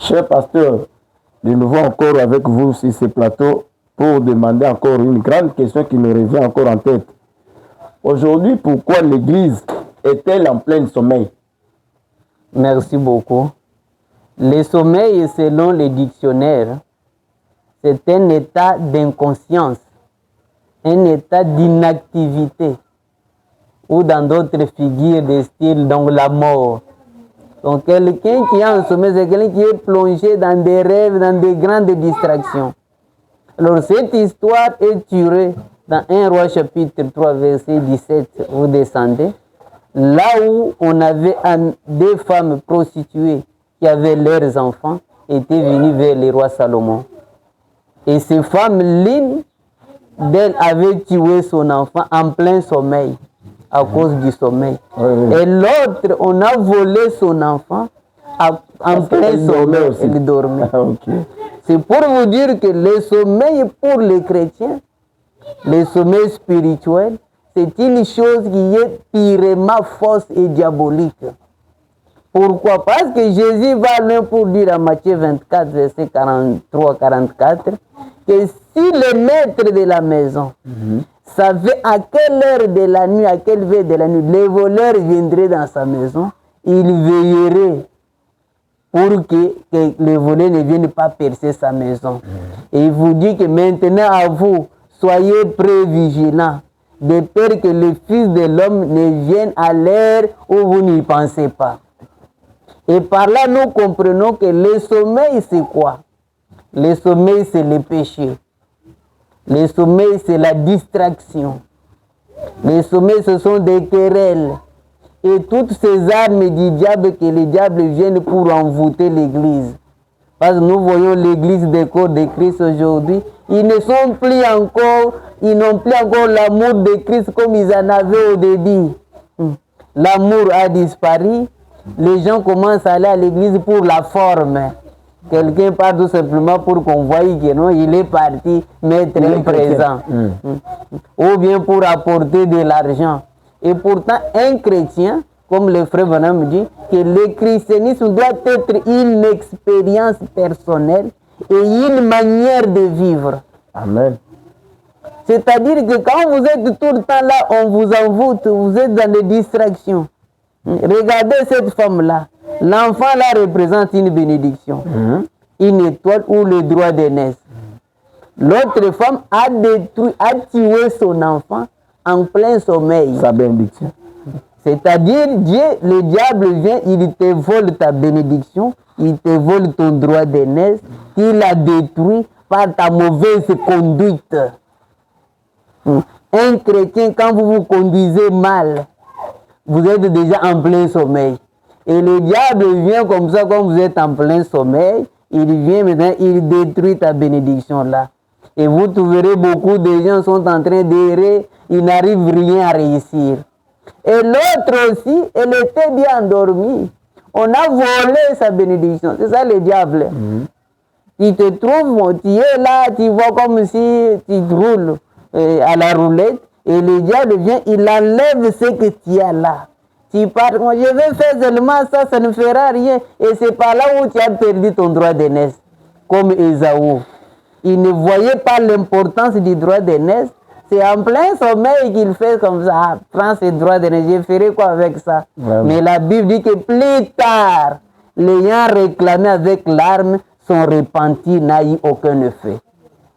Cher pasteur, de nouveau encore avec vous sur ce plateau pour demander encore une grande question qui nous revient encore en tête. Aujourd'hui, pourquoi l'Église est-elle en plein sommeil? Merci beaucoup. Le sommeil, selon les dictionnaires, c'est un état d'inconscience, un état d'inactivité, ou dans d'autres figures de style, donc la mort. Donc quelqu'un qui est en sommeil, c'est quelqu'un qui est plongé dans des rêves, dans des grandes distractions. Alors cette histoire est tirée dans 1 Roi chapitre 3, verset 17, vous descendez, là où on avait des femmes prostituées qui avaient leurs enfants, étaient venues vers le roi Salomon. Et ces femmes, l'une d'elles avait tué son enfant en plein sommeil, à cause du sommeil. Et l'autre, on a volé son enfant en plein sommeil. Elle dormait. C'est pour vous dire que le sommeil pour les chrétiens, le sommeil spirituel, c'est une chose qui est purement fausse et diabolique. Pourquoi? Parce que Jésus va loin pour dire à Matthieu 24, verset 43-44, que si le maître de la maison savait à quelle heure de la nuit, à quelle heure de la nuit, les voleurs viendraient dans sa maison, il veillerait pour que les voleurs ne viennent pas percer sa maison. Et il vous dit que maintenant à vous, soyez prévigilants, de peur que le Fils de l'homme ne vienne à l'heure où vous n'y pensez pas. Et par là, nous comprenons que le sommeil, c'est quoi? Le sommeil, c'est le péché. Le sommeil, c'est la distraction. Le sommeil, ce sont des querelles. Et toutes ces armes du diable que les diables viennent pour envoûter l'Église. Parce que nous voyons l'Église des corps de Christ aujourd'hui. Ils n'ont plus encore l'amour de Christ comme ils en avaient au début. L'amour a disparu. Les gens commencent à aller à l'église pour la forme. Quelqu'un part tout simplement pour qu'on voie que non, il est parti mettre un présent. Ou bien pour apporter de l'argent. Et pourtant, un chrétien, comme le frère Branham dit, que le christianisme doit être une expérience personnelle et une manière de vivre. Amen. C'est-à-dire que quand vous êtes tout le temps là, on vous envoûte, vous êtes dans des distractions. Regardez cette femme-là. L'enfant là représente une bénédiction, une étoile ou le droit d'aînesse. L'autre femme a tué son enfant en plein sommeil. Sa bénédiction. C'est-à-dire, le diable vient, il te vole ta bénédiction, il te vole ton droit d'aînesse, il a détruit par ta mauvaise conduite. Un chrétien, quand vous vous conduisez mal, vous êtes déjà en plein sommeil. Et le diable vient comme ça, quand vous êtes en plein sommeil, il vient maintenant, il détruit ta bénédiction là. Et vous trouverez beaucoup de gens sont en train d'errer, ils n'arrivent rien à réussir. Et l'autre aussi, elle était bien endormie. On a volé sa bénédiction. C'est ça le diable. Tu te trouves, tu es là, tu vois comme si tu roules à la roulette. Et le diable vient, il enlève ce que tu as là. Tu pars, moi, je vais faire seulement ça, ça ne fera rien. Et c'est par là où tu as perdu ton droit d'aînesse, comme Ésaü. Il ne voyait pas l'importance du droit d'aînesse. C'est en plein sommeil qu'il fait comme ça. Ah, prends ce droit d'aînesse, je ferai quoi avec ça? Vraiment. Mais la Bible dit que plus tard, l'ayant réclamé avec l'arme, son repenti n'a eu aucun effet.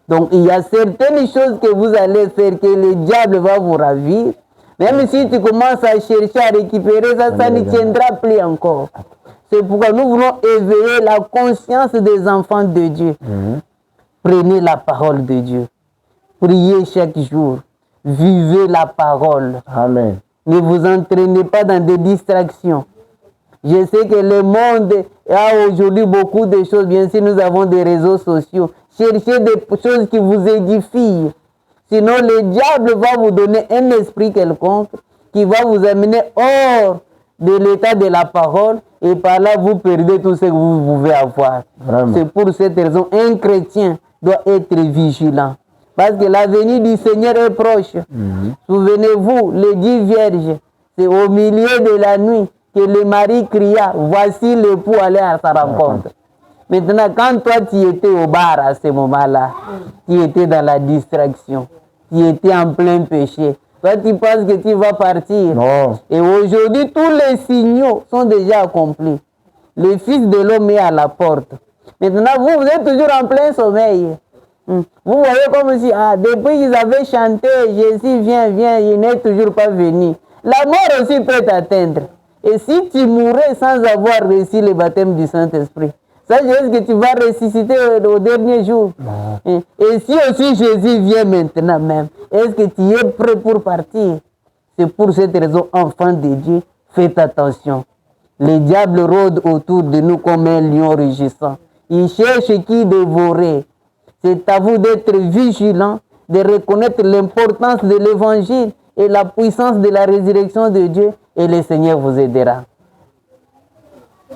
Donc il y a certaines choses que vous allez faire que le diable va vous ravir. Même si tu commences à chercher à récupérer ça, ça ne tiendra plus encore. C'est pourquoi nous voulons éveiller la conscience des enfants de Dieu. Prenez la parole de Dieu. Priez chaque jour. Vivez la parole. Amen. Ne vous entraînez pas dans des distractions. Je sais que le monde a aujourd'hui beaucoup de choses. Bien sûr, nous avons des réseaux sociaux. Cherchez des choses qui vous édifient. Sinon, le diable va vous donner un esprit quelconque qui va vous amener hors de l'état de la parole et par là, vous perdez tout ce que vous pouvez avoir. C'est pour cette raison, un chrétien doit être vigilant. Parce que la venue du Seigneur est proche. Souvenez-vous, les 10 vierges, c'est au milieu de la nuit que le mari cria, voici l'époux aller à sa rencontre. Maintenant, quand toi tu étais au bar à ce moment-là, tu étais dans la distraction, tu étais en plein péché. Toi, tu penses que tu vas partir. Non. Et aujourd'hui, tous les signaux sont déjà accomplis. Le Fils de l'homme est à la porte. Maintenant, vous êtes toujours en plein sommeil. Vous voyez comme si, depuis qu'ils avaient chanté, Jésus vient, il n'est toujours pas venu. La mort aussi peut t'atteindre. Et si tu mourrais sans avoir reçu le baptême du Saint-Esprit, est-ce que tu vas ressusciter au dernier jour? Et si aussi Jésus vient maintenant même, est-ce que tu es prêt pour partir? C'est pour cette raison, enfant de Dieu, faites attention. Le diable rôde autour de nous comme un lion rugissant. Il cherche qui dévorer. C'est à vous d'être vigilants, de reconnaître l'importance de l'évangile et la puissance de la résurrection de Dieu, et le Seigneur vous aidera.